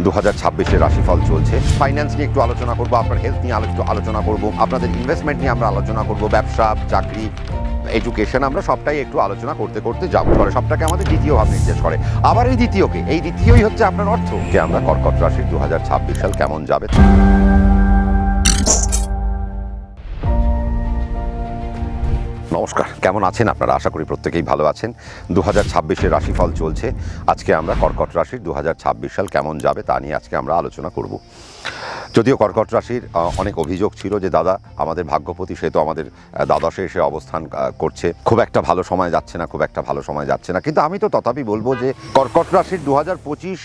2026-এর রাশিফল চলছে। ফাইন্যান্স নিয়ে একটু আলোচনা করব, আপনার হেলথ নিয়ে একটু আলোচনা করব, আপনাদের ইনভেস্টমেন্ট নিয়ে আমরা আলোচনা করব, ব্যবসা, চাকরি, এডুকেশন, আমরা সবটাই একটু আলোচনা করতে করতে যাব। সবটাকে আমাদের দ্বিতীয় ভাব নির্দেশ করে। আবার এই দ্বিতীয়কে, এই দ্বিতীয়ই হচ্ছে আপনার অর্থ। যে আমরা কর্কট রাশির 2026 সাল কেমন যাবে। নমস্কার, কেমন আছেন আপনারা? আশা করি প্রত্যেকেই ভালো আছেন। 2026-এর রাশিফল চলছে। আজকে আমরা কর্কট রাশির 2026 সাল কেমন যাবে তা নিয়ে আজকে আমরা আলোচনা করব। যদিও কর্কট রাশির অনেক অভিযোগ ছিল যে দাদা আমাদের ভাগ্যপতি, সে তো আমাদের দ্বাদশে এসে অবস্থান করছে, খুব একটা ভালো সময় যাচ্ছে না, খুব একটা ভালো সময় যাচ্ছে না। কিন্তু আমি তো তথাপি বলবো যে কর্কট রাশির 2025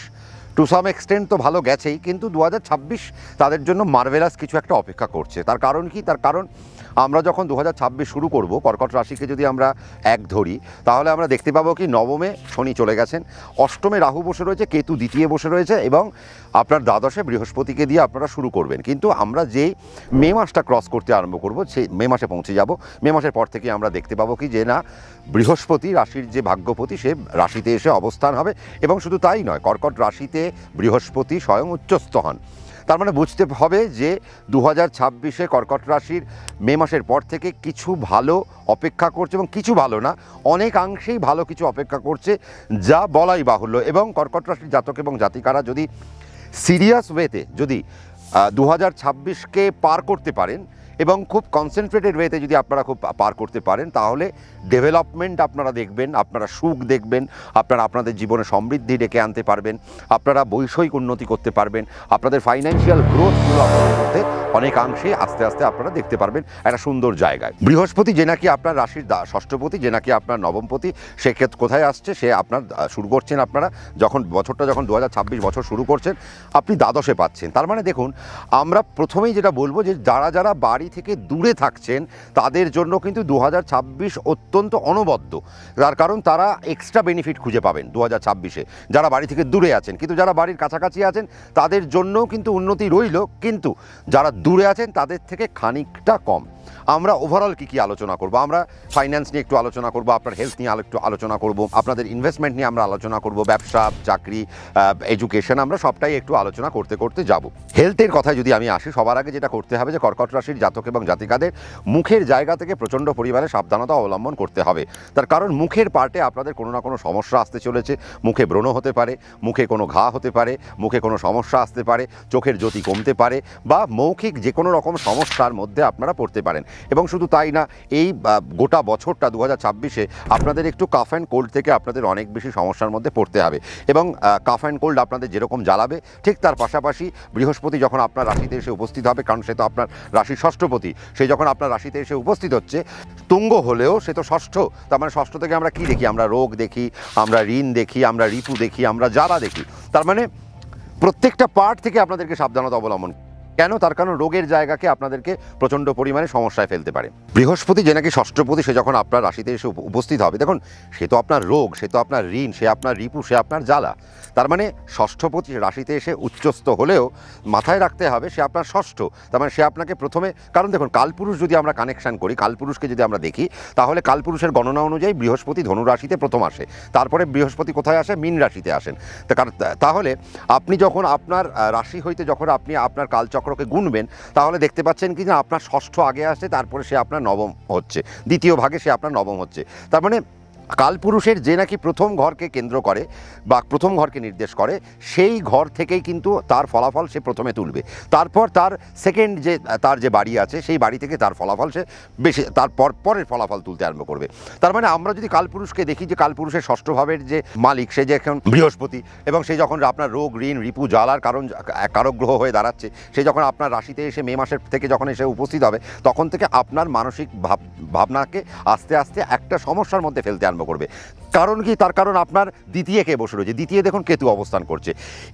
টু সাম এক্সটেন্ট তো ভালো গেছেই, কিন্তু 2026 তাদের জন্য মার্ভেলাস কিছু একটা অপেক্ষা করছে। তার কারণ কি? তার কারণ আমরা যখন 2026 শুরু করব, কর্কট রাশিকে যদি আমরা এক ধরি, তাহলে আমরা দেখতে পাবো কি নবমে শনি চলে গেছেন, অষ্টমে রাহু বসে রয়েছে, কেতু দ্বিতীয় বসে রয়েছে, এবং আপনার দ্বাদশে বৃহস্পতিকে দিয়ে আপনারা শুরু করবেন। কিন্তু আমরা যেই মে মাসটা ক্রস করতে আরম্ভ করব, সেই মে মাসে পৌঁছে যাব। মে মাসের পর থেকে আমরা দেখতে পাবো কি যে না, বৃহস্পতি রাশির যে ভাগ্যপতি, সে রাশিতে এসে অবস্থান হবে। এবং শুধু তাই নয়, কর্কট রাশিতে বৃহস্পতি স্বয়ং উচ্চস্থ হন। তার মানে বুঝতে হবে যে 2026-এ কর্কট রাশির মে মাসের পর থেকে কিছু ভালো অপেক্ষা করছে, এবং কিছু ভালো না, অনেকাংশেই ভালো কিছু অপেক্ষা করছে, যা বলাই বাহুল্য। এবং কর্কট রাশির জাতক এবং জাতিকারা যদি সিরিয়াস ওয়েতে যদি 2026-কে পার করতে পারেন, এবং খুব কনসেন্ট্রেটেড ওয়েতে যদি আপনারা খুব পার করতে পারেন, তাহলে ডেভেলপমেন্ট আপনারা দেখবেন, আপনারা সুখ দেখবেন, আপনারা আপনাদের জীবনে সমৃদ্ধি ডেকে আনতে পারবেন, আপনারা বৈষয়িক উন্নতি করতে পারবেন, আপনাদের ফাইন্যান্সিয়াল গ্রোথগুলো আপনাদের মধ্যে অনেকাংশে আস্তে আস্তে আপনারা দেখতে পারবেন একটা সুন্দর জায়গায়। বৃহস্পতি যে নাকি আপনার রাশির ষষ্ঠপতি, যে নাকি আপনার নবমপতি, সেক্ষেত্রে কোথায় আসছে? সে আপনার শুরু করছেন, আপনারা যখন বছরটা যখন 2026 বছর শুরু করছেন, আপনি দ্বাদশে পাচ্ছেন। তার মানে দেখুন, আমরা প্রথমেই যেটা বলবো যে যারা যারা বাড়ি থেকে দূরে থাকছেন, তাদের জন্য কিন্তু 2026 অত্যন্ত অনবদ্য। তার কারণ তারা এক্সট্রা বেনিফিট খুঁজে পাবেন 2026-এ। যারা বাড়ি থেকে দূরে আছেন, কিন্তু যারা বাড়ির কাছাকাছি আছেন, তাদের জন্যও কিন্তু উন্নতি রইল, কিন্তু যারা দূরে আছেন তাদের থেকে খানিকটা কম। আমরা ওভারঅল কী আলোচনা করব? আমরা ফাইন্যান্স নিয়ে একটু আলোচনা করব, আপনার হেলথ নিয়ে একটু আলোচনা করব, আপনাদের ইনভেস্টমেন্ট নিয়ে আমরা আলোচনা করব, ব্যবসা, চাকরি, এডুকেশন, আমরা সবটাই একটু আলোচনা করতে করতে যাব। হেলথের কথায় যদি আমি আসি, সবার আগে যেটা করতে হবে যে কর্কট রাশির জাতক এবং জাতিকাদের মুখের জায়গা থেকে প্রচণ্ড পরিমাণে সাবধানতা অবলম্বন করতে হবে। তার কারণ মুখের পার্টে আপনাদের কোনো না কোনো সমস্যা আসতে চলেছে। মুখে ব্রণ হতে পারে, মুখে কোনো ঘা হতে পারে, মুখে কোনো সমস্যা আসতে পারে, চোখের জ্যোতি কমতে পারে, বা মৌখিক যে কোনো রকম সমস্যার মধ্যে আপনারা পড়তে পারেন। এবং শুধু তাই না, এই গোটা বছরটা 2026-এ আপনাদের একটু কাফ অ্যান্ড কোল্ড থেকে আপনাদের অনেক বেশি সমস্যার মধ্যে পড়তে হবে। এবং কাফ অ্যান্ড কোল্ড আপনাদের যেরকম জ্বালাবে, ঠিক তার পাশাপাশি বৃহস্পতি যখন আপনার রাশিতে এসে উপস্থিত হবে, কারণ সে তো আপনার রাশির ষষ্ঠপতি, সে যখন আপনার রাশিতে এসে উপস্থিত হচ্ছে, তুঙ্গ হলেও সে তো ষষ্ঠ। তার মানে ষষ্ঠ থেকে আমরা কি দেখি? আমরা রোগ দেখি, আমরা ঋণ দেখি, আমরা ঋতু দেখি, আমরা জ্বালা দেখি। তার মানে প্রত্যেকটা পার্ট থেকে আপনাদেরকে সাবধানতা অবলম্বন। কেন? তার কারণ রোগের জায়গাকে আপনাদেরকে প্রচণ্ড পরিমাণে সমস্যায় ফেলতে পারে। বৃহস্পতি যে নাকি ষষ্ঠপতি, সে যখন আপনার রাশিতে এসে উপস্থিত হবে, দেখুন সে তো আপনার রোগ, সে তো আপনার ঋণ, সে আপনার রিপু, সে আপনার জ্বালা। তার মানে ষষ্ঠপতি রাশিতে এসে উচ্চস্থ হলেও মাথায় রাখতে হবে সে আপনার ষষ্ঠ। তার মানে সে আপনাকে প্রথমে, কারণ দেখুন কালপুরুষ যদি আমরা কানেকশান করি, কালপুরুষকে যদি আমরা দেখি, তাহলে কালপুরুষের গণনা অনুযায়ী বৃহস্পতি ধনু রাশিতে প্রথম আসে, তারপরে বৃহস্পতি কোথায় আসে? মীন রাশিতে আসেন। তাহলে আপনি যখন আপনার রাশি হইতে যখন আপনি আপনার কালচক্রকে গুনবেন, তাহলে দেখতে পাচ্ছেন কি না আপনার ষষ্ঠ আগে আসছে, তারপরে সে আপনার নবম হচ্ছে, দ্বিতীয় ভাগে সে আপনার নবম হচ্ছে। তার মানে কালপুরুষের যে নাকি প্রথম ঘরকে কেন্দ্র করে বা প্রথম ঘরকে নির্দেশ করে, সেই ঘর থেকেই কিন্তু তার ফলাফল সে প্রথমে তুলবে। তারপর তার সেকেন্ড যে তার যে বাড়ি আছে, সেই বাড়ি থেকে তার ফলাফল সে বেশি, তার পরের ফলাফল তুলতে আরম্ভ করবে। তার মানে আমরা যদি কালপুরুষকে দেখি, যে কালপুরুষের ষষ্ঠ ভাবের যে মালিক, সে যে এখন বৃহস্পতি, এবং সে যখন আপনার রোগ, ঋণ, রিপু, জ্বালার কারক গ্রহ হয়ে দাঁড়াচ্ছে, সে যখন আপনার রাশিতে এসে মে মাসের থেকে যখন এসে উপস্থিত হবে, তখন থেকে আপনার মানসিক ভাবনাকে আস্তে আস্তে একটা সমস্যার মধ্যে ফেলতে আরম্ভ করবে। কারণ কি? তার কারণ আপনার দ্বিতীয় কে বসে রয়েছে, দ্বিতীয় দেখুন কেতু অবস্থান করছে।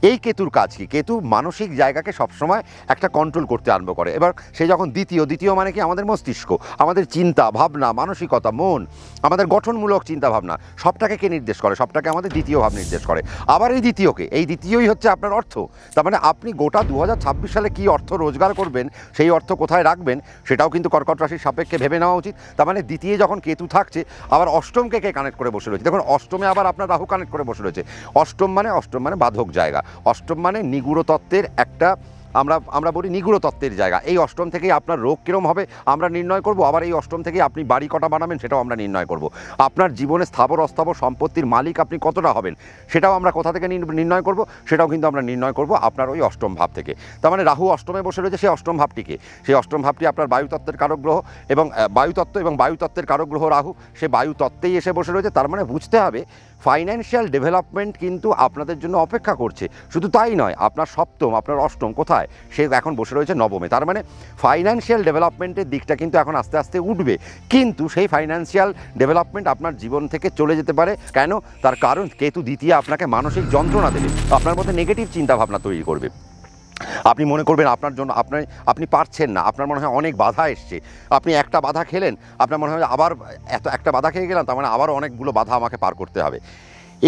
এই কেতুর কাজ কি? কেতু মানসিক জায়গাকে সবসময় একটা কন্ট্রোল করতে আরম্ভ করে। এবার সে যখন দ্বিতীয় মানে কি? আমাদের মস্তিষ্ক, আমাদের চিন্তা ভাবনা, মানসিকতা, মন, আমাদের গঠনমূলক চিন্তা ভাবনা, সবটাকে কে নির্দেশ করে? সবটাকে আমাদের দ্বিতীয় ভাব নির্দেশ করে। আবার এই দ্বিতীয়কে, এই দ্বিতীয়ই হচ্ছে আপনার অর্থ। তার মানে আপনি গোটা 2026 সালে কি অর্থ রোজগার করবেন, সেই অর্থ কোথায় রাখবেন, সেটাও কিন্তু কর্কট রাশির সাপেক্ষে ভেবে নেওয়া উচিত। তার মানে দ্বিতীয় যখন কেতু থাকছে, আবার অষ্টমকে কে কানেক্ট করে বসে রয়েছে। দেখুন অষ্টমে আবার আপনার রাহু কানেক্ট করে বসে রয়েছে। অষ্টম মানে বাধক জায়গা, অষ্টম মানে নিগূঢ় তত্ত্বের একটা আমরা বলি নিগূঢ় তত্ত্বের জায়গা। এই অষ্টম থেকেই আপনার রোগ কীরকম হবে আমরা নির্ণয় করব, আবার এই অষ্টম থেকেই আপনি বাড়ি কটা বানাবেন সেটাও আমরা নির্ণয় করব। আপনার জীবনে স্থাবর অস্থাবর সম্পত্তির মালিক আপনি কতটা হবেন সেটাও আমরা কোথা থেকে নির্ণয় করব, সেটাও কিন্তু আমরা নির্ণয় করব আপনার ওই অষ্টম ভাব থেকে। তার মানে রাহু অষ্টমে বসে রয়েছে, সেই অষ্টম ভাবটিকে, সেই অষ্টম ভাবটি আপনার বায়ুতত্ত্বের কারক গ্রহ এবং বায়ুতত্ত্বের কারক গ্রহ রাহু, সে বায়ুতত্ত্বেই এসে বসে রয়েছে। তার মানে বুঝতে হবে ফাইন্যান্সিয়াল ডেভেলপমেন্ট কিন্তু আপনাদের জন্য অপেক্ষা করছে। শুধু তাই নয়, আপনার সপ্তম আপনার অষ্টম কোথায়, সে এখন বসে রয়েছে নবমে। তার মানে ফাইন্যান্সিয়াল ডেভেলপমেন্টের দিকটা কিন্তু এখন আস্তে আস্তে উঠবে, কিন্তু সেই ফাইন্যান্সিয়াল ডেভেলপমেন্ট আপনার জীবন থেকে চলে যেতে পারে। কেন? তার কারণ কেতু দ্বিতীয় আপনাকে মানসিক যন্ত্রণা দেবে, আপনার মধ্যে নেগেটিভ চিন্তাভাবনা তৈরি করবে। আপনি মনে করবেন আপনার জন্য আপনি পারছেন না, আপনার মনে হয় অনেক বাধা এসছে। আপনি একটা বাধা খেলেন, আপনার মনে হয় আবার একটা বাধা খেয়ে গেলাম, তার মানে আবারও অনেকগুলো বাধা আমাকে পার করতে হবে।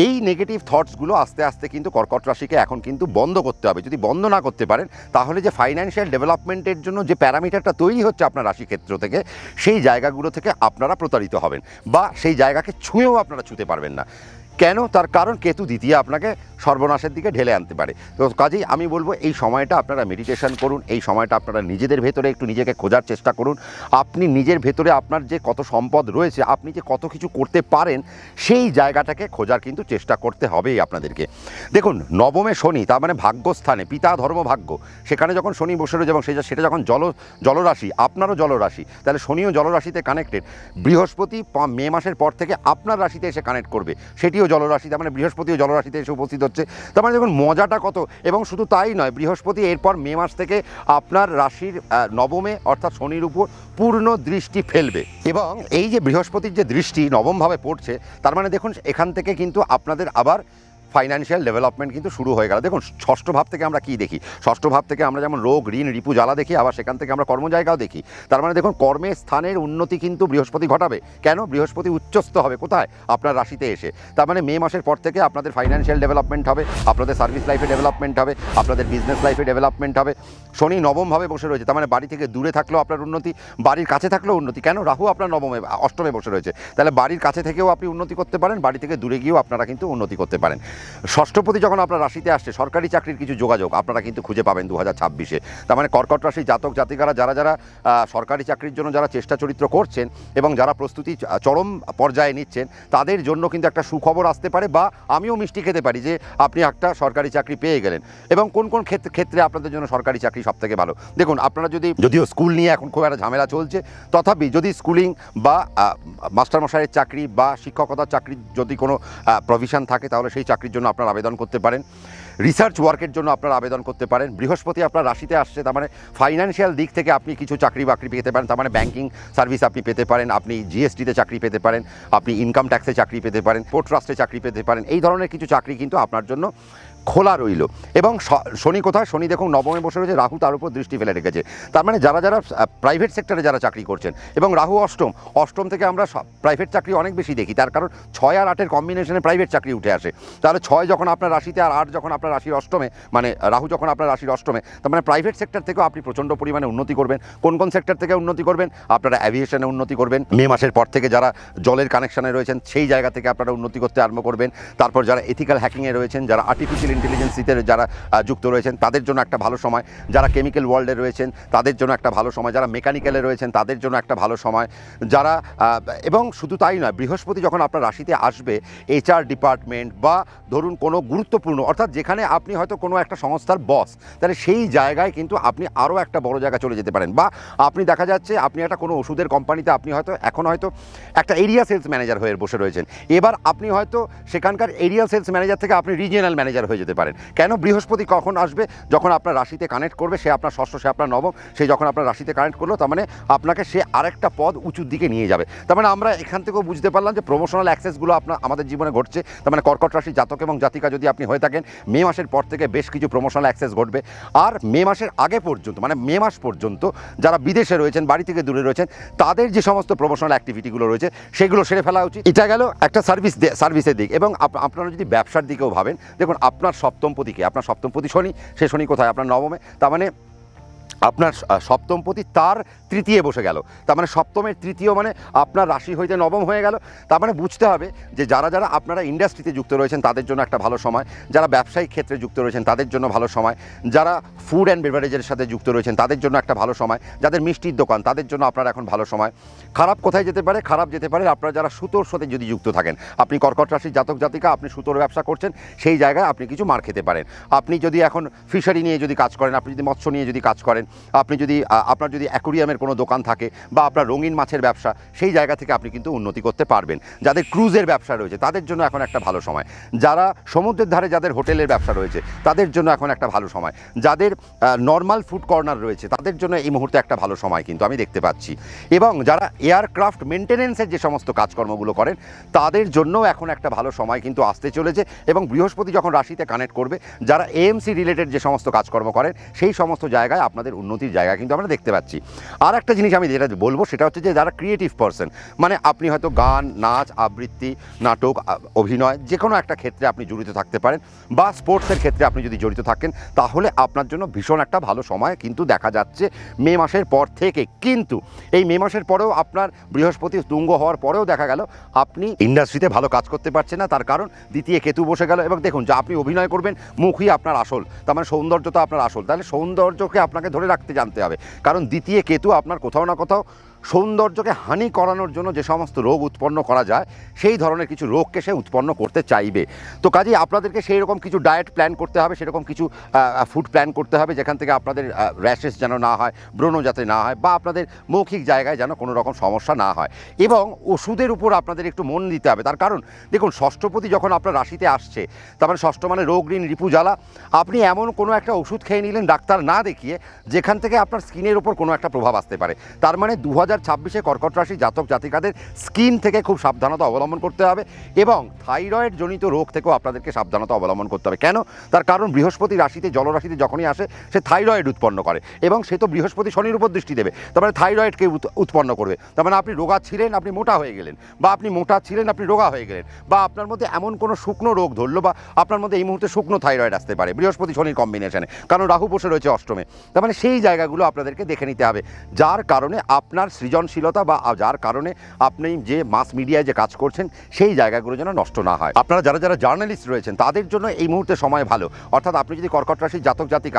এই নেগেটিভ থটসগুলো আস্তে আস্তে কিন্তু কর্কট রাশিকে এখন কিন্তু বন্ধ করতে হবে। যদি বন্ধ না করতে পারেন তাহলে যে ফাইন্যান্সিয়াল ডেভেলপমেন্টের জন্য যে প্যারামিটারটা তৈরি হচ্ছে আপনার রাশিক্ষেত্র থেকে, সেই জায়গাগুলো থেকে আপনারা প্রতারিত হবেন বা সেই জায়গাকে ছুঁয়েও আপনারা ছুঁতে পারবেন না। কেন? তার কারণ কেতু দ্বিতীয় আপনাকে সর্বনাশের দিকে ঢেলে আনতে পারে। তো কাজেই আমি বলবো এই সময়টা আপনারা মেডিটেশন করুন, এই সময়টা আপনারা নিজেদের ভেতরে একটু নিজেকে খোঁজার চেষ্টা করুন। আপনি নিজের ভেতরে আপনার যে কত সম্পদ রয়েছে, আপনি যে কত কিছু করতে পারেন, সেই জায়গাটাকে খোঁজার কিন্তু চেষ্টা করতে হবেই আপনাদেরকে। দেখুন নবমে শনি, তার মানে ভাগ্যস্থানে, পিতা ধর্ম ভাগ্য, সেখানে যখন শনি বসে রয়েছে এবং সেটা যখন জলরাশি, আপনারও জলরাশি, তাহলে শনিও জলরাশিতে কানেক্টেড। বৃহস্পতি মে মাসের পর থেকে আপনার রাশিতে এসে কানেক্ট করবে, সেটিও জলরাশি, তার মানে বৃহস্পতিও জলরাশিতে এসে উপস্থিত হচ্ছে। তার মানে দেখুন মজাটা কত। এবং শুধু তাই নয়, বৃহস্পতি এরপর মে মাস থেকে আপনার রাশির নবমে অর্থাৎ শনির উপর পূর্ণ দৃষ্টি ফেলবে। এবং এই যে বৃহস্পতির যে দৃষ্টি নবমভাবে পড়ছে, তার মানে দেখুন এখান থেকে কিন্তু আপনাদের আবার ফাইন্যান্সিয়াল ডেভেলপমেন্ট কিন্তু শুরু হয়ে গেল। দেখুন ষষ্ঠ ভাব থেকে আমরা কী দেখি, ষষ্ঠ ভাব থেকে আমরা যেমন রোগ ঋণ রিপু জ্বালা দেখি, আবার সেখান থেকে আমরা কর্মজায়গাও দেখি। তার মানে দেখুন কর্মের স্থানের উন্নতি কিন্তু বৃহস্পতি ঘটাবে। কেন? বৃহস্পতি উচ্চস্থ হবে কোথায়? আপনার রাশিতে এসে। তার মানে মে মাসের পর থেকে আপনাদের ফাইন্যান্সিয়াল ডেভেলপমেন্ট হবে, আপনাদের সার্ভিস লাইফে ডেভেলপমেন্ট হবে, আপনাদের বিজনেস লাইফে ডেভেলপমেন্ট হবে। শনি নবমভাবে বসে রয়েছে, তার মানে বাড়ি থেকে দূরে থাকলেও আপনার উন্নতি, বাড়ির কাছে থাকলেও উন্নতি। কেন? রাহু আপনার অষ্টমে বসে রয়েছে, তাহলে বাড়ির কাছে থেকেও আপনি উন্নতি করতে পারেন, বাড়ি থেকে দূরে গিয়েও আপনারা কিন্তু উন্নতি করতে পারেন। ষষ্ঠপতি যখন আপনার রাশিতে আসছে, সরকারি চাকরির কিছু যোগাযোগ আপনারা কিন্তু খুঁজে পাবেন 2026-এ। তার মানে কর্কট রাশির জাতক জাতিকারা যারা সরকারি চাকরির জন্য যারা চেষ্টা চরিত্র করছেন এবং যারা প্রস্তুতি চরম পর্যায়ে নিচ্ছেন, তাদের জন্য কিন্তু একটা সুখবর আসতে পারে, বা আমিও মিষ্টি খেতে পারি যে আপনি একটা সরকারি চাকরি পেয়ে গেলেন। এবং কোন কোন ক্ষেত্রে আপনাদের জন্য সরকারি চাকরি সবথেকে ভালো? দেখুন আপনারা যদিও স্কুল নিয়ে এখন খুব একটা ঝামেলা চলছে, তথাপি যদি স্কুলিং বা মাস্টারমশাইয়ের চাকরি বা শিক্ষকতার চাকরির যদি কোনো প্রভিশন থাকে, তাহলে সেই চাকরির জন্য আপনারা আবেদন করতে পারেন। রিসার্চ ওয়ার্কের জন্য আপনারা আবেদন করতে পারেন। বৃহস্পতি আপনার রাশিতে আসছে, তার মানে ফাইন্যান্সিয়াল দিক থেকে আপনি কিছু চাকরি বাকরি পেতে পারেন। তার মানে ব্যাংকিং সার্ভিস আপনি পেতে পারেন, আপনি জিএসটিতে চাকরি পেতে পারেন, আপনি ইনকাম ট্যাক্সে চাকরি পেতে পারেন, পোর্ট ট্রাস্টে চাকরি পেতে পারেন। এই ধরনের কিছু চাকরি কিন্তু আপনার জন্য খোলা রইল। এবং শনি কোথায়? শনি দেখুন নবমে বসে রয়েছে, রাহু তার উপর দৃষ্টি ফেলে রেখেছে। তার মানে যারা প্রাইভেট সেক্টরে যারা চাকরি করছেন, এবং রাহু অষ্টম থেকে আমরা প্রাইভেট চাকরি অনেক বেশি দেখি, তার কারণ 6 আর 8-এর কম্বিনেশনে প্রাইভেট চাকরি উঠে আসে। তাহলে 6 যখন আপনার রাশিতে আর 8 যখন আপনার রাশির অষ্টমে, মানে রাহু যখন আপনার রাশির অষ্টমে, তার মানে প্রাইভেট সেক্টর থেকেও আপনি প্রচণ্ড পরিমাণে উন্নতি করবেন। কোন কোন সেক্টর থেকে উন্নতি করবেন? আপনারা অ্যাভিয়েশনে উন্নতি করবেন। মে মাসের পর থেকে যারা জলের কানেকশানে রয়েছেন, সেই জায়গা থেকে আপনারা উন্নতি করতে আরম্ভ করবেন। তারপর যারা এথিক্যাল হ্যাকিংয়ে রয়েছেন, যারা আর্টিফিশিয়াল ইন্টেলিজেন্সিতে যারা যুক্ত রয়েছেন, তাদের জন্য একটা ভালো সময়। যারা কেমিক্যাল ওয়ার্ল্ডে রয়েছেন, তাদের জন্য একটা ভালো সময়। যারা মেকানিক্যালে রয়েছেন, তাদের জন্য একটা ভালো সময়। যারা এবং শুধু তাই নয়, বৃহস্পতি যখন আপনার রাশিতে আসবে, HR ডিপার্টমেন্ট বা ধরুন কোনো গুরুত্বপূর্ণ, অর্থাৎ যেখানে আপনি হয়তো কোনো একটা সংস্থার বস, তাহলে সেই জায়গায় কিন্তু আপনি আরও একটা বড় জায়গায় চলে যেতে পারেন। বা আপনি দেখা যাচ্ছে আপনি একটা কোনো ওষুধের কোম্পানিতে আপনি হয়তো এখন একটা এরিয়া সেলস ম্যানেজার হয়ে বসে রয়েছেন, এবার আপনি হয়তো সেখানকার এরিয়া সেলস ম্যানেজার থেকে আপনি রিজিয়নাল ম্যানেজার হয়ে যেতে পারেন। কেন? বৃহস্পতি কখন আসবে? যখন আপনার রাশিতে কানেক্ট করবে, সে আপনার ষষ্ঠ, সে আপনার নবম, সে যখন আপনার রাশিতে কানেক্ট করলো, তার মানে আপনাকে সে আরেকটা পদ উঁচুর দিকে নিয়ে যাবে। তার মানে আমরা এখান থেকেও বুঝতে পারলাম যে প্রমোশনাল অ্যাক্সেসগুলো আমাদের জীবনে ঘটছে। তার মানে কর্কট রাশির জাতক এবং জাতিকা যদি আপনি হয়ে থাকেন, মে মাসের পর থেকে বেশ কিছু প্রমোশনাল অ্যাক্সেস ঘটবে। আর মে মাসের আগে পর্যন্ত, মানে মে মাস পর্যন্ত যারা বিদেশে রয়েছেন, বাড়ি থেকে দূরে রয়েছেন, তাদের যে সমস্ত প্রমোশনাল অ্যাক্টিভিটিগুলো রয়েছে, সেগুলো সেরে ফেলা উচিত। এটা গেল একটা সার্ভিসের দিক। এবং আপনারা যদি ব্যবসার দিকেও ভাবেন, দেখুন আপনার সপ্তমপতিকে, আপনার সপ্তমপতি শনি, সে শনি কোথায়? আপনার নবমে। তার মানে আপনার সপ্তমপতি তার তৃতীয় বসে গেল, তার মানে সপ্তমের তৃতীয় মানে আপনার রাশি হইতে নবম হয়ে গেল। তার মানে বুঝতে হবে যে যারা যারা আপনারা ইন্ডাস্ট্রিতে যুক্ত রয়েছেন তাদের জন্য একটা ভালো সময়, যারা ব্যবসায়িক ক্ষেত্রে যুক্ত রয়েছেন তাদের জন্য ভালো সময়, যারা ফুড অ্যান্ড বেভারেজের সাথে যুক্ত রয়েছেন তাদের জন্য একটা ভালো সময়, যাদের মিষ্টির দোকান তাদের জন্য আপনার এখন ভালো সময়। খারাপ কোথায় যেতে পারে? খারাপ যেতে পারে আপনারা যারা সুতোর সাথে যদি যুক্ত থাকেন, আপনি কর্কট রাশির জাতক জাতিকা, আপনি সুতোর ব্যবসা করছেন, সেই জায়গায় আপনি কিছু মার খেতে পারেন। আপনি যদি এখন ফিশারি নিয়ে যদি কাজ করেন, আপনি যদি মৎস্য নিয়ে যদি কাজ করেন, আপনি যদি আপনার যদি অ্যাকোরিয়ামের কোনো দোকান থাকে বা আপনার রঙিন মাছের ব্যবসা, সেই জায়গা থেকে আপনি কিন্তু উন্নতি করতে পারবেন। যাদের ক্রুজের ব্যবসা রয়েছে তাদের জন্য এখন একটা ভালো সময়, যারা সমুদ্রের ধারে যাদের হোটেলের ব্যবসা রয়েছে তাদের জন্য এখন একটা ভালো সময়, যাদের নর্মাল ফুড কর্নার রয়েছে তাদের জন্য এই মুহূর্তে একটা ভালো সময় কিন্তু আমি দেখতে পাচ্ছি। এবং যারা এয়ারক্রাফট মেনটেনেন্সের যে সমস্ত কাজকর্মগুলো করেন তাদের জন্য এখন একটা ভালো সময় কিন্তু আসতে চলেছে। এবং বৃহস্পতি যখন রাশিতে কানেক্ট করবে, যারা এএমসি রিলেটেড যে সমস্ত কাজকর্ম করেন সেই সমস্ত জায়গায় আপনাদের উন্নতির জায়গা কিন্তু আমরা দেখতে পাচ্ছি। আর একটা জিনিস আমি যেটা বলবো সেটা হচ্ছে যে যারা ক্রিয়েটিভ পারসন, মানে আপনি হয়তো গান, নাচ, আবৃত্তি, নাটক, অভিনয় যে কোনো একটা ক্ষেত্রে আপনি জড়িত থাকতে পারেন, বা স্পোর্টসের ক্ষেত্রে আপনি যদি জড়িত থাকেন, তাহলে আপনার জন্য ভীষণ একটা ভালো সময় কিন্তু দেখা যাচ্ছে মে মাসের পর থেকে। কিন্তু এই মে মাসের পরেও আপনার বৃহস্পতি তুঙ্গ হওয়ার পরেও দেখা গেল আপনি ইন্ডাস্ট্রিতে ভালো কাজ করতে পারছেন না, তার কারণ দ্বিতীয় কেতু বসে গেল। এবং দেখুন, যা আপনি অভিনয় করবেন মুখই আপনার আসল, তার মানে সৌন্দর্যতা আপনার আসল, তাহলে সৌন্দর্যকে আপনাকে ধরে রাখতে জানতে হবে, কারণ দ্বিতীয় কেতু আপনার কোথাও না কোথাও সৌন্দর্যকে হানি করানোর জন্য যে সমস্ত রোগ উৎপন্ন করা যায় সেই ধরনের কিছু রোগকে সে উৎপন্ন করতে চাইবে। তো কাজেই আপনাদেরকে সেই রকম কিছু ডায়েট প্ল্যান করতে হবে, সেরকম কিছু ফুড প্ল্যান করতে হবে যেখান থেকে আপনাদের র্যাশেস যেন না হয়, ব্রণ যাতে না হয়, বা আপনাদের মৌখিক জায়গায় যেন কোনো রকম সমস্যা না হয়। এবং ওষুধের উপর আপনাদের একটু মন দিতে হবে, তার কারণ দেখুন, ষষ্ঠপতি যখন আপনার রাশিতে আসছে, তার মানে ষষ্ঠ মানে রোগ, ঋণ, রিপু, জ্বালা, আপনি এমন কোনো একটা ওষুধ খেয়ে নিলেন ডাক্তার না দেখিয়ে, যেখান থেকে আপনার স্কিনের উপর কোনো একটা প্রভাব আসতে পারে। তার মানে 2026-এ কর্কট রাশি জাতক জাতিকাদের স্কিন থেকে খুব সাবধানতা অবলম্বন করতে হবে, এবং থাইরয়েড জনিত রোগ থেকেও আপনাদেরকে সাবধানতা অবলম্বন করতে হবে। কেন? তার কারণ বৃহস্পতি রাশিতে, জলরাশিতে যখনই আসে সে থাইরয়েড উৎপন্ন করে, এবং সে তো বৃহস্পতি শনির উপর দৃষ্টি দেবে, তার মানে থাইরয়েডকে উৎপন্ন করবে। তার মানে আপনি রোগা ছিলেন, আপনি মোটা হয়ে গেলেন, বা আপনি মোটা ছিলেন, আপনি রোগা হয়ে গেলেন, বা আপনার মধ্যে এমন কোনো শুকনো রোগ ধরলো, বা আপনার মধ্যে এই মুহূর্তে শুকনো থাইরয়েড আসতে পারে বৃহস্পতি শনির কম্বিনেশনে, কারণ রাহু বসে রয়েছে অষ্টমে। তার মানে সেই জায়গাগুলো আপনাদেরকে দেখে নিতে হবে, যার কারণে আপনার সৃজনশীলতা বা যার কারণে আপনি যে মাস মিডিয়ায় যে কাজ করছেন সেই জায়গাগুলো যেন নষ্ট না হয়। আপনারা যারা যারা জার্নালিস্ট রয়েছেন তাদের জন্য এই মুহূর্তে সময় ভালো, অর্থাৎ আপনি যদি কর্কট রাশির জাতক জাতিকা,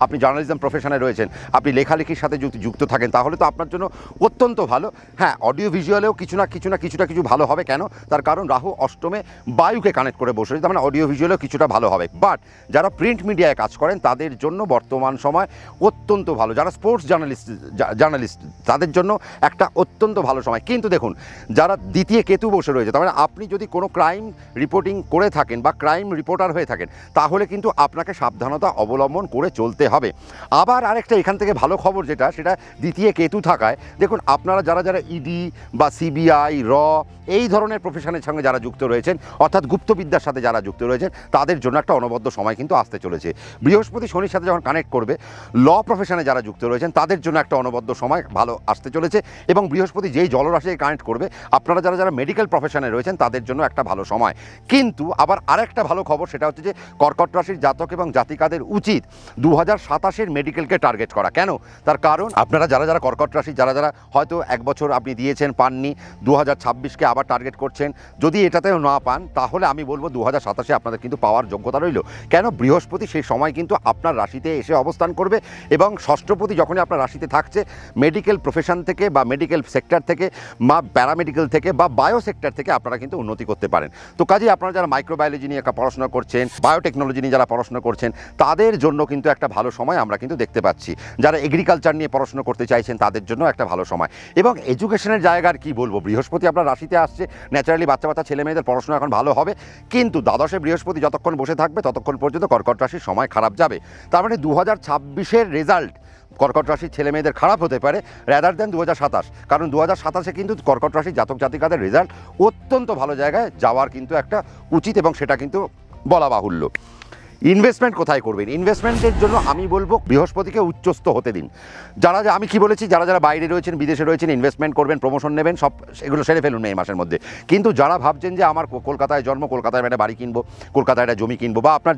আপনি জার্নালিজম প্রফেশনে রয়েছেন, আপনি লেখালেখির সাথে যুক্ত থাকেন, তাহলে তো আপনার জন্য অত্যন্ত ভালো। হ্যাঁ, অডিও ভিজুয়ালেও কিছুটা ভালো হবে। কেন? তার কারণ রাহু অষ্টমে বায়ুকে কানেক্ট করে বসে, তার মানে অডিও ভিজুয়ালেও কিছুটা ভালো হবে। বাট যারা প্রিন্ট মিডিয়ায় কাজ করেন তাদের জন্য বর্তমান সময় অত্যন্ত ভালো। যারা স্পোর্টস জার্নালিস্ট তাদের জন্য একটা অত্যন্ত ভালো সময়। কিন্তু দেখুন, যারা দ্বিতীয় কেতু বসে রয়েছে, তার মানে আপনি যদি কোনো ক্রাইম রিপোর্টিং করে থাকেন বা ক্রাইম রিপোর্টার হয়ে থাকেন, তাহলে কিন্তু আপনাকে সাবধানতা অবলম্বন করে চলতে হবে। আবার আরেকটা এখান থেকে ভালো খবর যেটা, সেটা দ্বিতীয় কেতু থাকায় দেখুন, আপনারা যারা যারা ইডি বা সিবিআই, এই ধরনের প্রফেশনের সঙ্গে যারা যুক্ত রয়েছেন, অর্থাৎ গুপ্তবিদ্যার সাথে যারা যুক্ত রয়েছেন, তাদের জন্য একটা অনবদ্য সময় কিন্তু আসতে চলেছে। বৃহস্পতি শনির সাথে যখন কানেক্ট করবে, ল প্রফেশনে যারা যুক্ত রয়েছেন তাদের জন্য একটা অনবদ্য সময় ভালো আসতে চলেছে। এবং বৃহস্পতি যেই জলরাশিকে কানেক্ট করবে, আপনারা যারা যারা মেডিকেল প্রফেশনে রয়েছেন তাদের জন্য একটা ভালো সময়। কিন্তু আবার আরেকটা ভালো খবর, সেটা হচ্ছে যে কর্কট রাশির জাতক এবং জাতিকাদের উচিত 2027-এর মেডিকেলকে টার্গেট করা। কেন? তার কারণ আপনারা যারা যারা কর্কট রাশি, যারা যারা হয়তো এক বছর আপনি দিয়েছেন, পাননি, 2026-কে আবার টার্গেট করছেন, যদি এটাতেও না পান, তাহলে আমি বলবো 2027-এ আপনাদের কিন্তু পাওয়ার যোগ্যতা রইল। কেন? বৃহস্পতি সেই সময় কিন্তু আপনার রাশিতে এসে অবস্থান করবে, এবং ষষ্ঠপতি যখনই আপনার রাশিতে থাকছে, মেডিকেল প্রফেশন থেকে বা মেডিকেল সেক্টর থেকে বা প্যারামেডিক্যাল থেকে বা বায়ো সেক্টর থেকে আপনারা কিন্তু উন্নতি করতে পারেন। তো কাজেই আপনারা যারা মাইক্রোবায়োলজি নিয়ে পড়াশোনা করছেন, বায়োটেকনোলজি নিয়ে যারা পড়াশোনা করছেন, তাদের জন্য কিন্তু একটা ভালো সময় আমরা কিন্তু দেখতে পাচ্ছি। যারা এগ্রিকালচার নিয়ে পড়াশোনা করতে চাইছেন তাদের জন্য একটা ভালো সময়। এবং এডুকেশনের জায়গার কি বলবো, বৃহস্পতি আপনার রাশিতে আসছে, ন্যাচারালি বাচ্চা ছেলে মেয়েদের পড়াশোনা এখন ভালো হবে। কিন্তু দ্বাদশে বৃহস্পতি যতক্ষণ বসে থাকবে ততক্ষণ পর্যন্ত কর্কট রাশির সময় খারাপ যাবে। তার মানে 2026-এর রেজাল্ট কর্কট রাশির ছেলে মেয়েদের খারাপ হতে পারে র্যাদার দেন 2027, কারণ 2027-এ কিন্তু কর্কট রাশির জাতক জাতিকাদের রেজাল্ট অত্যন্ত ভালো জায়গায় যাওয়ার কিন্তু একটা উচিত, এবং সেটা কিন্তু বলা বাহুল্য। ইনভেস্টমেন্ট কোথায় করবেন? ইনভেস্টমেন্টের জন্য আমি বলবো বৃহস্পতিকে উচ্চস্থ হতে দিন। আমি কি বলেছি, যারা বাইরে রয়েছেন, বিদেশে রয়েছেন, ইনভেস্টমেন্ট করবেন, প্রমোশন নেবেন, সব এগুলো সেরে ফেলুন এই মাসের মধ্যে। কিন্তু যারা ভাবছেন যে আমার কলকাতায় জন্ম, কলকাতায় একটা বাড়ি কিনবো, কলকাতায় একটা জমি কিনবো, বা আপনার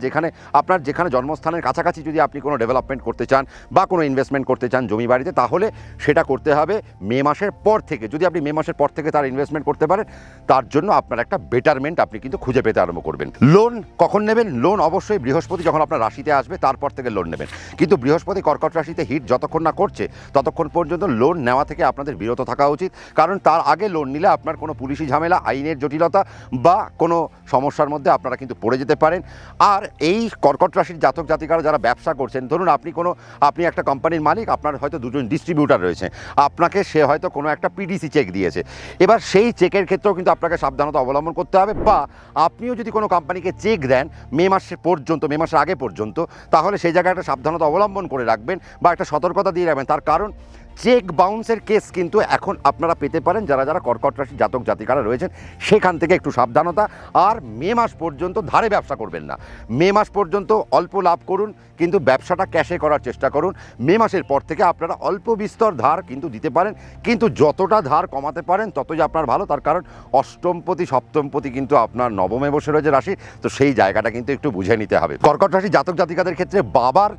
যেখানে জন্মস্থানের কাছাকাছি যদি আপনি কোনো ডেভেলপমেন্ট করতে চান বা কোনো ইনভেস্টমেন্ট করতে চান জমি বাড়িতে, তাহলে সেটা করতে হবে মে মাসের পর থেকে। যদি আপনি মে মাসের পর থেকে তার ইনভেস্টমেন্ট করতে পারেন, তার জন্য আপনার একটা বেটারমেন্ট আপনি কিন্তু খুঁজে পেতে আরম্ভ করবেন। লোন কখন নেবেন? লোন অবশ্যই বৃহস্পতি যখন আপনার রাশিতে আসবে তারপর থেকে লোন নেবেন। কিন্তু বৃহস্পতি কর্কট রাশিতে হিট যতক্ষণ না করছে ততক্ষণ পর্যন্ত লোন নেওয়া থেকে আপনাদের বিরত থাকা উচিত। কারণ তার আগে লোন নিলে আপনার কোনো পুলিশি ঝামেলা, আইনের জটিলতা বা কোনো সমস্যার মধ্যে আপনারা কিন্তু পড়ে যেতে পারেন। আর এই কর্কট রাশির জাতক জাতিকারা যারা ব্যবসা করছেন, ধরুন আপনি একটা কোম্পানির মালিক, আপনার হয়তো দুজন ডিস্ট্রিবিউটার রয়েছে, আপনাকে সে হয়তো কোনো একটা পিডিসি চেক দিয়েছে। এবার সেই চেকের ক্ষেত্রেও কিন্তু আপনাকে সাবধানতা অবলম্বন করতে হবে। বা আপনিও যদি কোনো কোম্পানিকে চেক দেন মে মাসের আগে পর্যন্ত, তাহলে সেই জায়গায় একটা সাবধানতা অবলম্বন করে রাখবেন বা একটা সতর্কতা দিয়ে রাখবেন। তার কারণ চেক বাউন্সের কেস কিন্তু এখন আপনারা পেতে পারেন যারা কর্কট রাশির জাতক জাতিকারা রয়েছেন, সেখান থেকে একটু সাবধানতা। আর মে মাস পর্যন্ত ধারে ব্যবসা করবেন না। মে মাস পর্যন্ত অল্প লাভ করুন, কিন্তু ব্যবসাটা ক্যাশে করার চেষ্টা করুন। মে মাসের পর থেকে আপনারা অল্প বিস্তর ধার কিন্তু দিতে পারেন, কিন্তু যতটা ধার কমাতে পারেন ততই আপনার ভালো। তার কারণ অষ্টমপতি সপ্তমপতি কিন্তু আপনার নবমে বসে রয়েছে রাশি, তো সেই জায়গাটা কিন্তু একটু বুঝে নিতে হবে। কর্কট রাশির জাতক জাতিকাদের ক্ষেত্রে বাবার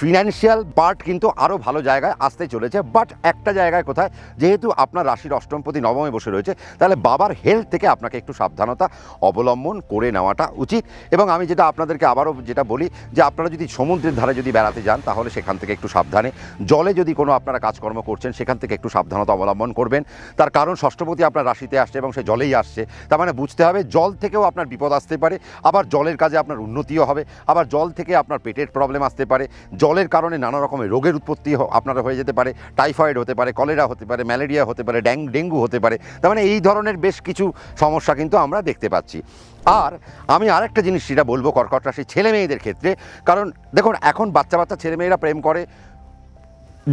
ফিনান্সিয়াল পার্ট কিন্তু আরও ভালো জায়গায় আসতে চলেছে। বাট একটা জায়গায় কোথায়, যেহেতু আপনার রাশির অষ্টমপতি নবমে বসে রয়েছে, তাহলে বাবার হেলথ থেকে আপনাকে একটু সাবধানতা অবলম্বন করে নেওয়াটা উচিত। এবং আমি আপনাদেরকে আবারও বলি যে আপনারা যদি সমুদ্রের ধারে যদি বেড়াতে যান, তাহলে সেখান থেকে একটু সাবধানে, জলে যদি কোনো আপনারা কাজকর্ম করছেন সেখান থেকে একটু সাবধানতা অবলম্বন করবেন। তার কারণ ষষ্ঠপতি আপনার রাশিতে আসছে এবং সে জলেই আসছে, তার মানে বুঝতে হবে জল থেকেও আপনার বিপদ আসতে পারে। আবার জলের কাজে আপনার উন্নতিও হবে, আবার জল থেকে আপনার পেটের প্রবলেম আসতে পারে। জলের কারণে নানা রকমের রোগের উৎপত্তি আপনারা হয়ে যেতে পারে। টাইফয়েড হতে পারে, কলেরা হতে পারে, ম্যালেরিয়া হতে পারে, ডেঙ্গু হতে পারে। তার মানে এই ধরনের বেশ কিছু সমস্যা কিন্তু আমরা দেখতে পাচ্ছি। আর আমি আরেকটা জিনিস সেটা বলবো কর্কট রাশির ছেলে মেয়েদের ক্ষেত্রে, কারণ দেখুন এখন বাচ্চা ছেলেমেয়েরা প্রেম করে,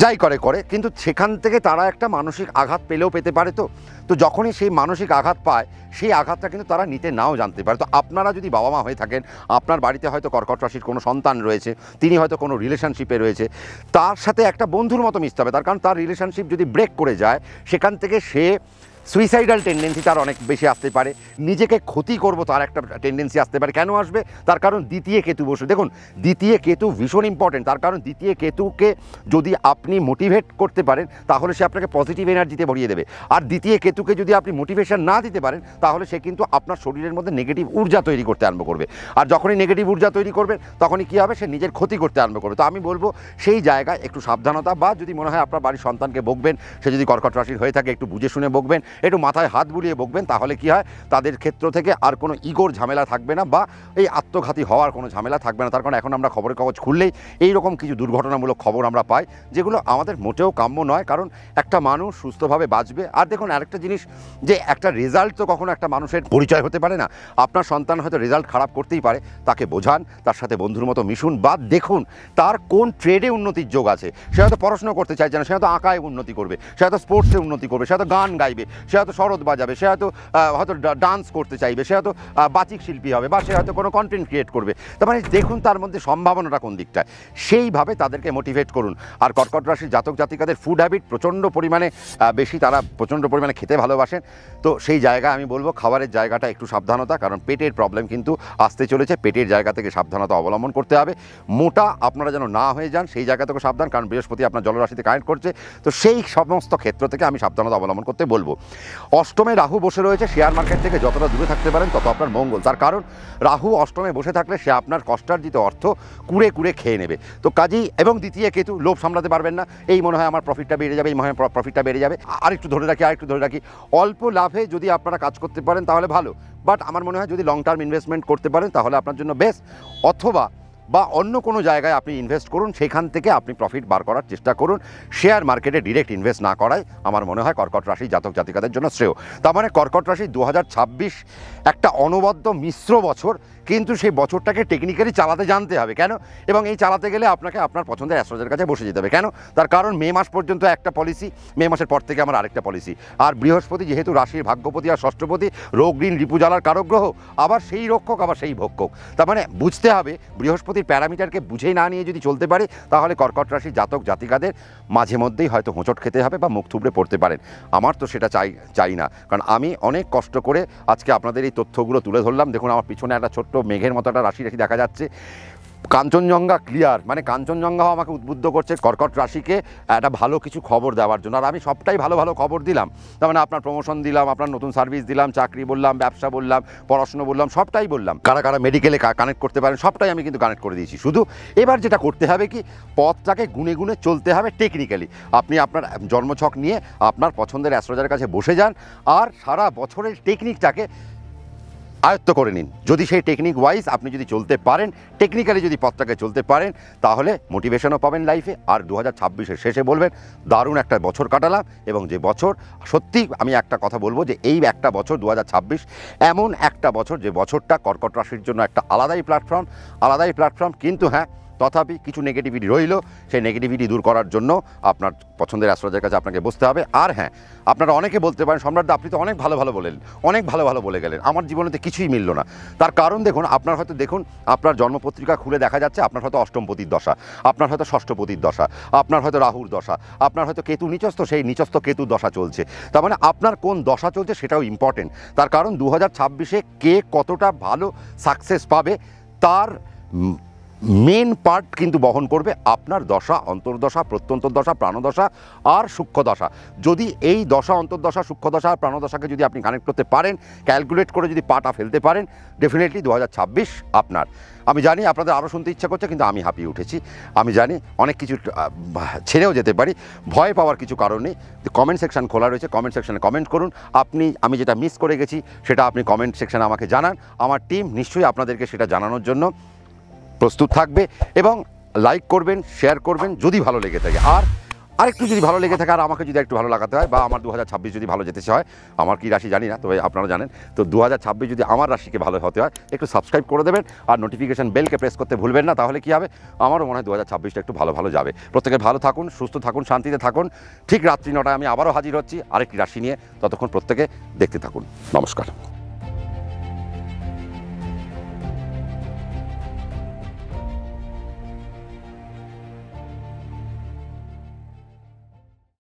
যাই করে, কিন্তু সেখান থেকে তারা একটা মানসিক আঘাত পেতে পারে। তো যখনই সেই মানসিক আঘাত পায়, সেই আঘাতটা কিন্তু তারা নিতে নাও জানতে পারে। তো আপনারা যদি বাবা মা হয়ে থাকেন, আপনার বাড়িতে হয়তো কর্কট রাশির কোনো সন্তান রয়েছে, তিনি হয়তো কোনো রিলেশনশিপে রয়েছে, তার সাথে একটা বন্ধুর মতো মিশতে হবে। তার কারণ তার রিলেশনশিপ যদি ব্রেক করে যায়, সেখান থেকে সে সুইসাইডাল টেন্ডেন্সি তার অনেক বেশি আসতে পারে, নিজেকে ক্ষতি করব তার একটা টেন্ডেন্সি আসতে পারে। কেন আসবে? তার কারণ দ্বিতীয় কেতু বসে। দেখুন দ্বিতীয় কেতু ভীষণ ইম্পর্টেন্ট। তার কারণ দ্বিতীয় কেতুকে যদি আপনি মোটিভেট করতে পারেন, তাহলে সে আপনাকে পজিটিভ এনার্জিতে ভরিয়ে দেবে। আর দ্বিতীয় কেতুকে যদি আপনি মোটিভেশন না দিতে পারেন, তাহলে সে কিন্তু আপনার শরীরের মধ্যে নেগেটিভ ঊর্জা তৈরি করতে আরম্ভ করবে। আর যখনই নেগেটিভ ঊর্জা তৈরি করবে, তখনই কী হবে, সে নিজের ক্ষতি করতে আরম্ভ করবে। তো আমি বলবো সেই জায়গায় একটু সাবধানতা। বা যদি মনে হয় আপনার বাড়ির সন্তানকে বকবেন, সে যদি কর্কট রাশির হয়ে থাকে, একটু বুঝে শুনে বকবেন, একটু মাথায় হাত বুলিয়ে বকবেন, তাহলে কি হয়, তাদের ক্ষেত্র থেকে আর কোনো ইগোর ঝামেলা থাকবে না বা এই আত্মঘাতী হওয়ার কোনো ঝামেলা থাকবে না। তার কারণ এখন আমরা খবরের কাগজ খুললেই এইরকম কিছু দুর্ঘটনামূলক খবর আমরা পাই, যেগুলো আমাদের মোটেও কাম্য নয়। কারণ একটা মানুষ সুস্থভাবে বাঁচবে। আর দেখুন আরেকটা জিনিস, যে একটা রেজাল্ট তো কখনো একটা মানুষের পরিচয় হতে পারে না। আপনার সন্তান হয়তো রেজাল্ট খারাপ করতেই পারে, তাকে বোঝান, তার সাথে বন্ধুর মতো মিশুন, বা দেখুন তার কোন ট্রেডে উন্নতির যোগ আছে। সে হয়তো পড়াশোনা করতে চাইছে না, সে হয়তো আঁকায় উন্নতি করবে, সে হয়তো স্পোর্টসে উন্নতি করবে, সে হয়তো গান গাইবে, সে হয়তো শরৎ বাজাবে, সে হয়তো ডান্স করতে চাইবে, সে হয়তো বাচিক শিল্পী হবে, বা সে হয়তো কোনো কন্টেন্ট ক্রিয়েট করবে। তার মানে দেখুন তার মধ্যে সম্ভাবনাটা কোন দিকটায়, সেইভাবে তাদেরকে মোটিভেট করুন। আর কর্কট রাশির জাতক জাতিকাদের ফুড হ্যাবিট প্রচণ্ড পরিমাণে বেশি, তারা প্রচণ্ড পরিমাণে খেতে ভালোবাসেন। তো সেই জায়গায় আমি বলবো খাবারের জায়গাটা একটু সাবধানতা, কারণ পেটের প্রবলেম কিন্তু আসতে চলেছে। পেটের জায়গা থেকে সাবধানতা অবলম্বন করতে হবে। মোটা আপনারা যেন না হয়ে যান, সেই জায়গা থেকে সাবধান, কারণ বৃহস্পতি আপনার জলরাশিতে কানেক্ট করছে। তো সেই সমস্ত ক্ষেত্র থেকে আমি সাবধানতা অবলম্বন করতে বলবো। অষ্টমে রাহু বসে রয়েছে, শেয়ার মার্কেট থেকে যতটা দূরে থাকতে পারেন তত আপনার মঙ্গল। তার কারণ রাহু অষ্টমে বসে থাকলে সে আপনার কষ্টার্জিত অর্থ কুড়ে খেয়ে নেবে। তো কাজেই, এবং দ্বিতীয় কেতু, লোভ সামলাতে পারবেন না, এই মনে হয় আমার প্রফিটটা বেড়ে যাবে, এই মনে হয় প্রফিটটা বেড়ে যাবে, আরেকটু ধরে রাখি। অল্প লাভে যদি আপনারা কাজ করতে পারেন তাহলে ভালো। বাট আমার মনে হয় যদি লং টার্ম ইনভেস্টমেন্ট করতে পারেন তাহলে আপনার জন্য বেস্ট। অথবা অন্য কোনো জায়গায় আপনি ইনভেস্ট করুন, সেখান থেকে আপনি প্রফিট বার করার চেষ্টা করুন। শেয়ার মার্কেটে ডিরেক্ট ইনভেস্ট না করাই আমার মনে হয় কর্কট রাশি জাতক জাতিকাদের জন্য শ্রেয়। তার মানে কর্কট রাশি 2026 একটা অনবদ্য মিশ্র বছর, কিন্তু সেই বছরটাকে টেকনিক্যালি চালাতে জানতে হবে। কেন? এবং এই চালাতে গেলে আপনাকে আপনার পছন্দের অ্যাস্ট্রোলজারের কাছে বসে যেতে হবে। কেন? তার কারণ মে মাস পর্যন্ত একটা পলিসি, মে মাসের পর থেকে আমার আরেকটা পলিসি। আর বৃহস্পতি যেহেতু রাশির ভাগ্যপতি আর ষষ্ঠপতি, রোগ ঋণ রিপুজ্বালার কারক গ্রহ, আবার সেই রক্ষক আবার সেই ভক্ষক। তার মানে বুঝতে হবে বৃহস্পতির প্যারামিটারকে বুঝে না নিয়ে যদি চলতে পারি তাহলে কর্কট রাশির জাতক জাতিকাদের মাঝে মধ্যেই হয়তো হোঁচট খেতে হবে বা মুখ থুবড়ে পড়তে পারেন। আমার তো সেটা চাই না, কারণ আমি অনেক কষ্ট করে আজকে আপনাদের এই তথ্যগুলো তুলে ধরলাম। দেখুন আমার পিছনে একটা ছোট্ট মেঘের মতো একটা রাশি দেখা যাচ্ছে। কাঞ্চনজঙ্ঘা ক্লিয়ার, মানে কাঞ্চনজঙ্ঘাও আমাকে উদ্বুদ্ধ করছে কর্কট রাশিকে একটা ভালো কিছু খবর দেওয়ার জন্য। আর আমি সবটাই ভালো ভালো খবর দিলাম, তার মানে আপনার প্রমোশন দিলাম, আপনার নতুন সার্ভিস দিলাম, চাকরি বললাম, ব্যবসা বললাম, পড়াশুনো বললাম, সবটাই বললাম। কারা কারা মেডিকেলে কানেক্ট করতে পারেন সবটাই আমি কিন্তু কানেক্ট করে দিয়েছি। শুধু এবার যেটা করতে হবে কি, পথটাকে গুনে গুনে চলতে হবে টেকনিক্যালি। আপনি আপনার জন্মছক নিয়ে আপনার পছন্দের অ্যাস্ট্রোলজারের কাছে বসে যান আর সারা বছরের টেকনিকটাকে আয়ত্ত করে নিন। যদি সেই টেকনিক ওয়াইজ আপনি যদি চলতে পারেন, টেকনিক্যালি যদি পথটাকে চলতে পারেন, তাহলে মোটিভেশনও পাবেন লাইফে। আর 2026-এর শেষে বলবেন দারুণ একটা বছর কাটালাম। এবং যে বছর সত্যি আমি একটা কথা বলবো যে এই একটা বছর 2026 এমন একটা বছর যে বছরটা কর্কট রাশির জন্য একটা আলাদাই প্ল্যাটফর্ম। কিন্তু হ্যাঁ, তথাপি কিছু নেগেটিভিটি রইল, সেই নেগেটিভিটি দূর করার জন্য আপনার পছন্দের অ্যাস্ট্রোলজারের কাছে আপনাকে বসতে হবে। আর হ্যাঁ, আপনারা অনেকে বলতে পারেন সম্রাটদা আপনি তো অনেক ভালো বলে গেলেন, আমার জীবনেতে কিছুই মিলল না। তার কারণ দেখুন, আপনার হয়তো দেখুন আপনার জন্মপত্রিকা খুলে দেখা যাচ্ছে আপনার হয়তো অষ্টমপতির দশা, আপনার হয়তো ষষ্ঠপতির দশা, আপনার হয়তো রাহুর দশা, আপনার হয়তো কেতু নিচস্থ, সেই নিচস্থ কেতুর দশা চলছে। তার মানে আপনার কোন দশা চলছে সেটাও ইম্পর্টেন্ট। তার কারণ 2026-এ কে কতটা ভালো সাকসেস পাবে তার মেন পার্ট কিন্তু বহন করবে আপনার দশা, অন্তর্দশা, প্রত্যন্তর্দশা, প্রাণদশা আর সূক্ষ্মদশা। যদি এই দশা, অন্তর্দশা, সূক্ষ্মদশা আর প্রাণদশাকে যদি আপনি কানেক্ট করতে পারেন, ক্যালকুলেট করে যদি পাটা ফেলতে পারেন, ডেফিনেটলি 2026 আপনার। আমি জানি আপনাদের আরও শুনতে ইচ্ছা করছে, কিন্তু আমি হাঁপিয়ে উঠেছি। আমি জানি অনেক কিছু ছেড়েও যেতে পারি, ভয় পাওয়ার কিছু কারণ নেই। কমেন্ট সেকশন খোলা রয়েছে, কমেন্ট সেকশনে কমেন্ট করুন। আমি যেটা মিস করে গেছি সেটা আপনি কমেন্ট সেকশনে আমাকে জানান। আমার টিম নিশ্চয়ই আপনাদেরকে সেটা জানানোর জন্য প্রস্তুত থাকবে। এবং লাইক করবেন, শেয়ার করবেন যদি ভালো লেগে থাকে। আর আরেকটু যদি ভালো লেগে থাকে আর আমাকে যদি একটু ভালো লাগাতে হয়, বা আমার 2026 যদি ভালো যেতে হয়, আমার কি রাশি জানি না, তবে আপনারা জানেন, তো 2026 যদি আমার রাশিকে ভালো হতে হয় একটু সাবস্ক্রাইব করে দেবেন আর নোটিফিকেশন বেলকে প্রেস করতে ভুলবেন না। তাহলে কি হবে, আমারও মনে হয় 2026টা একটু ভালো যাবে। প্রত্যেকে ভালো থাকুন, সুস্থ থাকুন, শান্তিতে থাকুন। ঠিক রাত্রি 9টায় আমি আবারও হাজির হচ্ছি আরেকটি রাশি নিয়ে। ততক্ষণ প্রত্যেকে দেখতে থাকুন। নমস্কার।